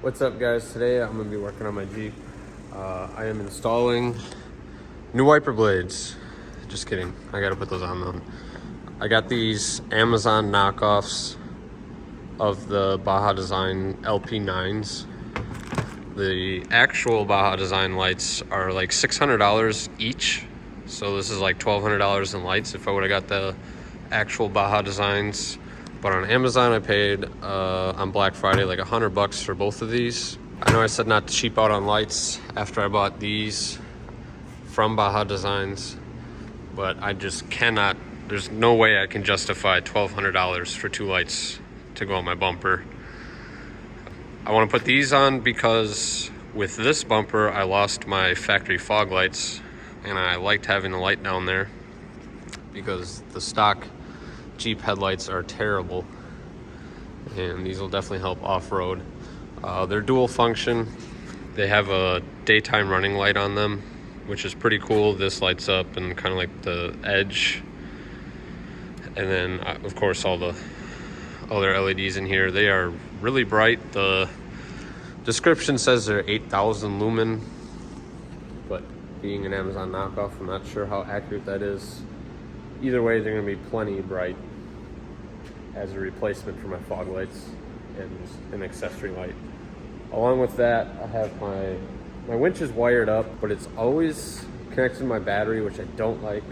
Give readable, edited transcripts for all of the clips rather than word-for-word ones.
What's up, guys? Today I'm going to be working on my Jeep. I am installing new wiper blades. Just kidding. I got to put those on though. I got these Amazon knockoffs of the Baja Design LP9s. The actual Baja Design lights are like $600 each. So this is like $1,200 in lights if I would have got the actual Baja Designs. But on Amazon, I paid on Black Friday like $100 for both of these. I know I said not to cheap out on lights after I bought these from Baja Designs, but I just cannot. There's no way I can justify $1,200 for two lights to go on my bumper. I want to put these on because with this bumper, I lost my factory fog lights, and I liked having the light down there because the stock Jeep headlights are terrible, and these will definitely help off-road. They're dual function. They have a daytime running light on them, which is pretty cool. This lights up and kind of like the edge, and then of course all the other LEDs in here. They are really bright. The description says they're 8,000 lumen, but being an Amazon knockoff, I'm not sure how accurate that is. Either way, they're going to be plenty bright as a replacement for my fog lights and an accessory light. Along with that, I have my winch is wired up, but it's always connected to my battery, which I don't like.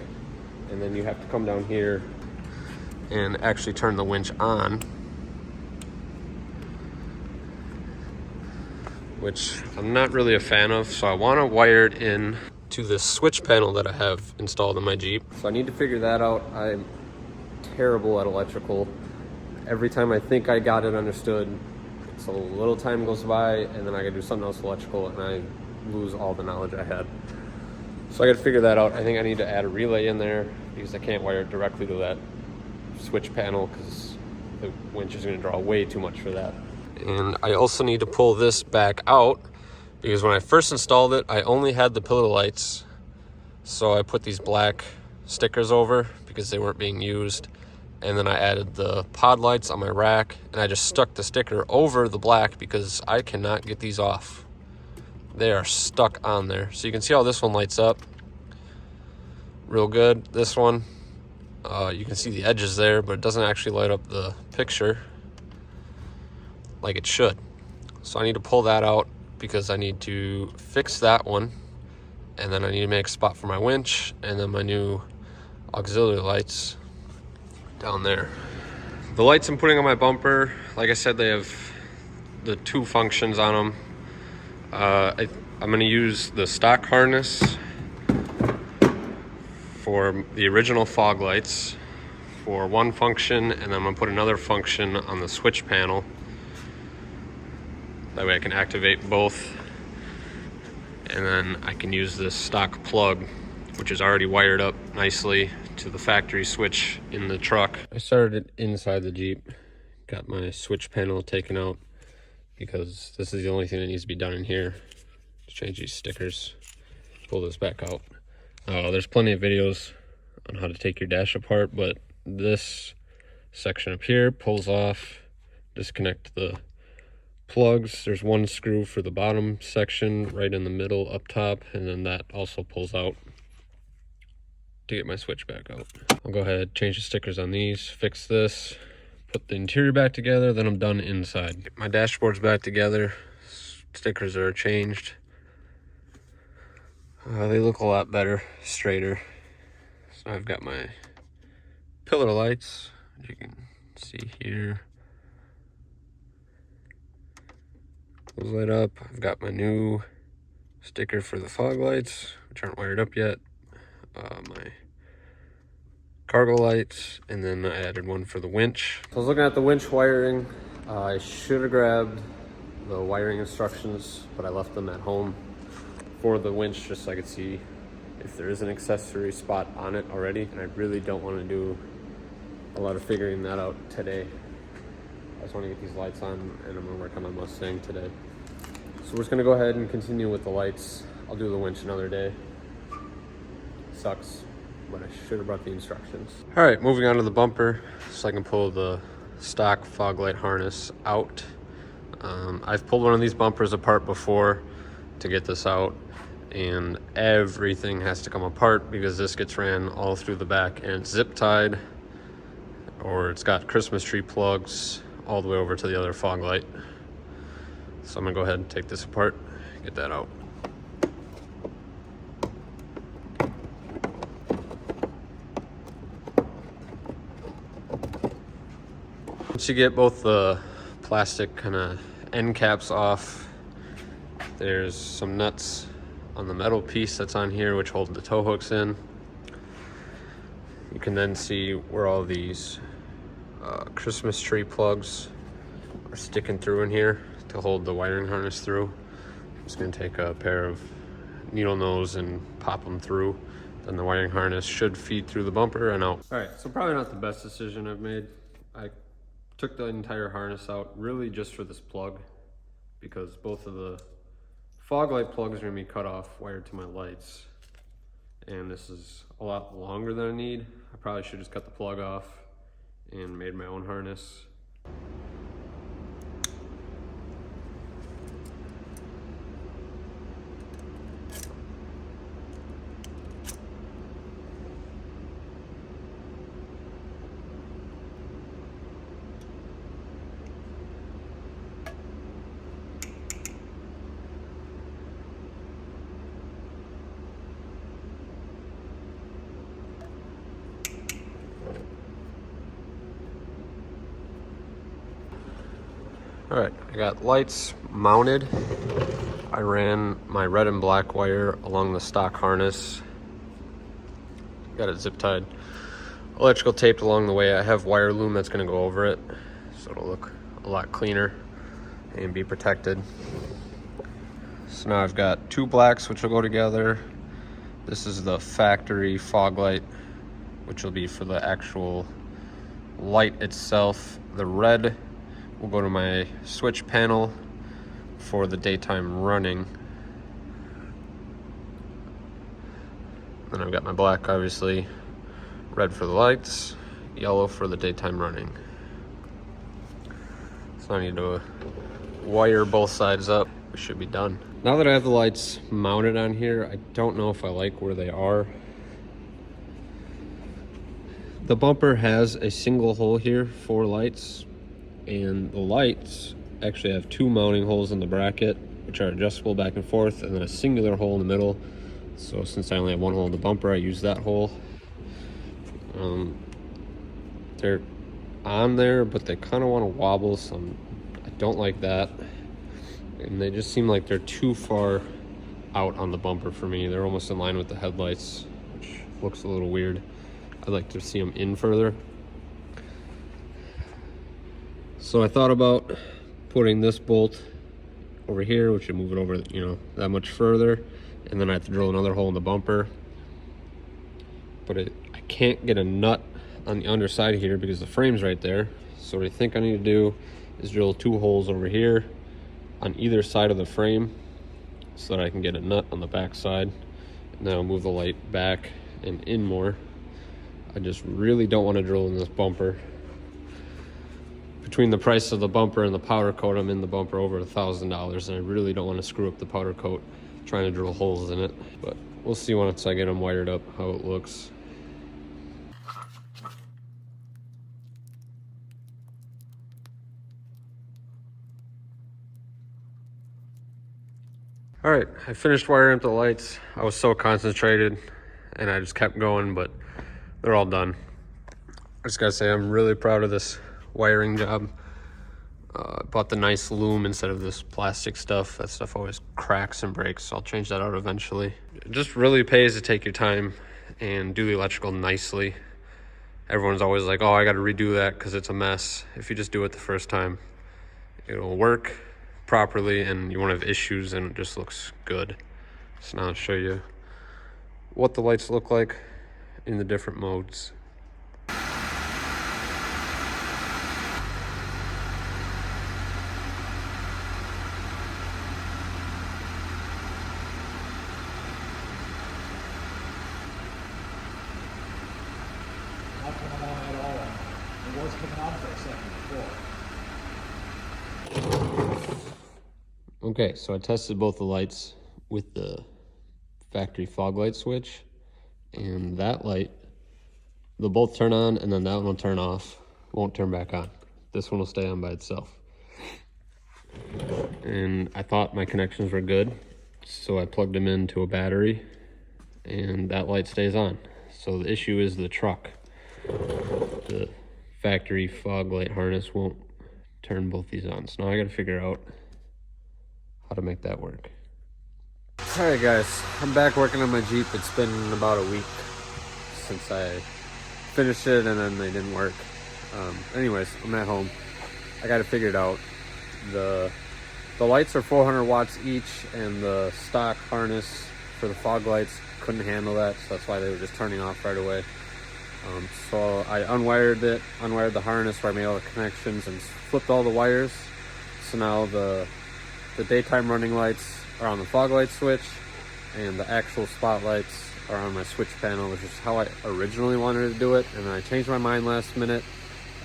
And then you have to come down here and actually turn the winch on, which I'm not really a fan of. So I want to wire it in to this switch panel that I have installed in my Jeep. So I need to figure that out. I'm terrible at electrical. Every time I think I got it understood, so a little time goes by and then I gotta do something else electrical and I lose all the knowledge I had. So I gotta figure that out. I think I need to add a relay in there because I can't wire it directly to that switch panel because the winch is gonna draw way too much for that. And I also need to pull this back out because when I first installed it, I only had the pillar lights. So I put these black stickers over because they weren't being used. And then I added the pod lights on my rack, and I just stuck the sticker over the black because I cannot get these off. They are stuck on there. So you can see how this one lights up real good. This one, you can see the edges there, but it doesn't actually light up the picture like it should. So I need to pull that out because I need to fix that one, and then I need to make a spot for my winch and then my new auxiliary lights down there. The lights I'm putting on my bumper, like I said, they have the two functions on them. I'm going to use the stock harness for the original fog lights for one function, and then I'm going to put another function on the switch panel. That way I can activate both, and then I can use this stock plug, which is already wired up nicely to the factory switch in the truck. I started it inside the Jeep, got my switch panel taken out because this is the only thing that needs to be done in here. Change these stickers, pull this back out. There's plenty of videos on how to take your dash apart, but this section up here pulls off. Disconnect the plugs. There's one screw for the bottom section right in the middle up top, and then that also pulls out to get my switch back out. I'll go ahead, change the stickers on these, fix this, put the interior back together, then I'm done inside. Get my dashboard's back together, stickers are changed. They look a lot better, straighter. So I've got my pillar lights, as you can see here. Those light up. I've got my new sticker for the fog lights, which aren't wired up yet. My cargo lights, and then I added one for the winch. So I was looking at the winch wiring. I should have grabbed the wiring instructions, but I left them at home for the winch just so I could see if there is an accessory spot on it already. And I really don't want to do a lot of figuring that out today. I just want to get these lights on, and I'm going to work on my Mustang today. So we're just going to go ahead and continue with the lights. I'll do the winch another day. Sucks, but I should have brought the instructions. All right, moving on to the bumper so I can pull the stock fog light harness out. I've pulled one of these bumpers apart before to get this out, and everything has to come apart because this gets ran all through the back and it's zip tied, or it's got Christmas tree plugs all the way over to the other fog light. So I'm gonna go ahead and take this apart, get that out. Once you get both the plastic kind of end caps off, there's some nuts on the metal piece that's on here which hold the tow hooks in. You can then see where all these Christmas tree plugs are sticking through in here to hold the wiring harness through. I'm just going to take a pair of needle nose and pop them through. Then the wiring harness should feed through the bumper and out. All right, so probably not the best decision I've made. I took the entire harness out really just for this plug, because both of the fog light plugs are gonna be cut off, wired to my lights. And this is a lot longer than I need. I probably should just cut the plug off and made my own harness. All right, I got lights mounted. I ran my red and black wire along the stock harness. Got it zip tied. Electrical taped along the way. I have wire loom that's gonna go over it, so it'll look a lot cleaner and be protected. So now I've got two blacks which will go together. This is the factory fog light, which will be for the actual light itself. The red will go to my switch panel for the daytime running. Then I've got my black, obviously, red for the lights, yellow for the daytime running. So I need to wire both sides up. We should be done. Now that I have the lights mounted on here, I don't know if I like where they are. The bumper has a single hole here for lights, and the lights actually have two mounting holes in the bracket which are adjustable back and forth, and then a singular hole in the middle. So since I only have one hole in the bumper, I use that hole. They're on there, but they kind of want to wobble, so I don't like that. And they just seem like they're too far out on the bumper for me. They're almost in line with the headlights, which looks a little weird. I'd like to see them in further. So I thought about putting this bolt over here, which would move it over, that much further, and then I have to drill another hole in the bumper. But I can't get a nut on the underside here because the frame's right there. So what I think I need to do is drill two holes over here on either side of the frame so that I can get a nut on the back side, and then I'll move the light back and in more. I just really don't want to drill in this bumper. Between the price of the bumper and the powder coat, I'm in the bumper over $1,000, and I really don't want to screw up the powder coat trying to drill holes in it. But we'll see once I get them wired up how it looks. All right, I finished wiring up the lights. I was so concentrated and I just kept going, but they're all done. I just gotta say, I'm really proud of this wiring job. I bought the nice loom instead of this plastic stuff. That stuff always cracks and breaks, so I'll change that out eventually. It just really pays to take your time and do the electrical nicely. Everyone's always like, oh, I gotta redo that because it's a mess. If you just do it the first time, it'll work properly and you won't have issues, and it just looks good. So now I'll show you what the lights look like in the different modes. Not coming on at all. It was coming on for a second before. Okay, so I tested both the lights with the factory fog light switch, and that light, they'll both turn on, and then that one will turn off, won't turn back on. This one will stay on by itself. And I thought my connections were good, so I plugged them into a battery, and that light stays on. So the issue is the truck. The factory fog light harness won't turn both these on. So now I gotta figure out how to make that work. All right, guys, I'm back working on my Jeep. It's been about a week since I finished it, and then they didn't work. Anyways, I'm at home. I got it figured out. The lights are 400 watts each, and the stock harness for the fog lights couldn't handle that, so that's why they were just turning off right away. So I unwired the harness where I made all the connections and flipped all the wires. So now the daytime running lights are on the fog light switch, and the actual spotlights are on my switch panel, which is how I originally wanted to do it. And then I changed my mind last minute.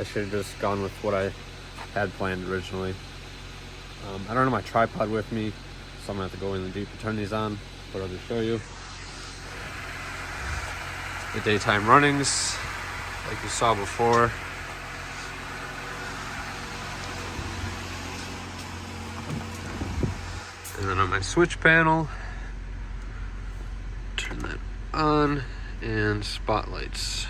I should have just gone with what I had planned originally. I don't have my tripod with me, so I'm gonna have to go in the Jeep to turn these on, but I'll just show you. The daytime runnings, like you saw before. And then on my switch panel, turn that on, and spotlights.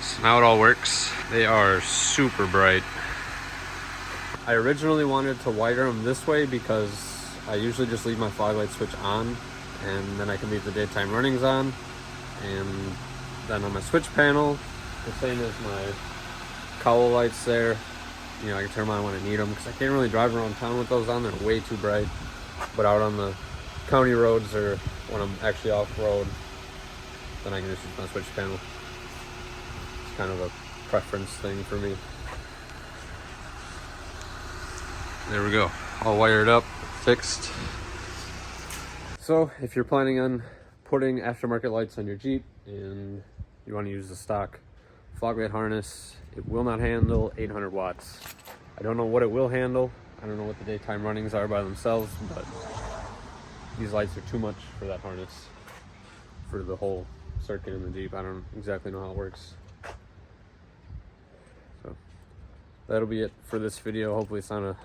So now it all works. They are super bright. I originally wanted to wire them this way because I usually just leave my fog light switch on, and then I can leave the daytime runnings on. And then on my switch panel, the same as my cowl lights there, you know, I can turn them on when I need them, because I can't really drive around town with those on. They're way too bright. But out on the county roads, or when I'm actually off-road, then I can just use my switch panel. It's kind of a preference thing for me. There we go, all wired up, fixed. So if you're planning on putting aftermarket lights on your Jeep and you want to use the stock fog light harness, it will not handle 800 watts. I don't know what it will handle. I don't know what the daytime runnings are by themselves, but these lights are too much for that harness, for the whole circuit in the Jeep. I don't exactly know how it works. So that'll be it for this video. Hopefully it's not a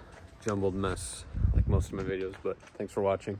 jumbled mess like most of my videos, but thanks for watching.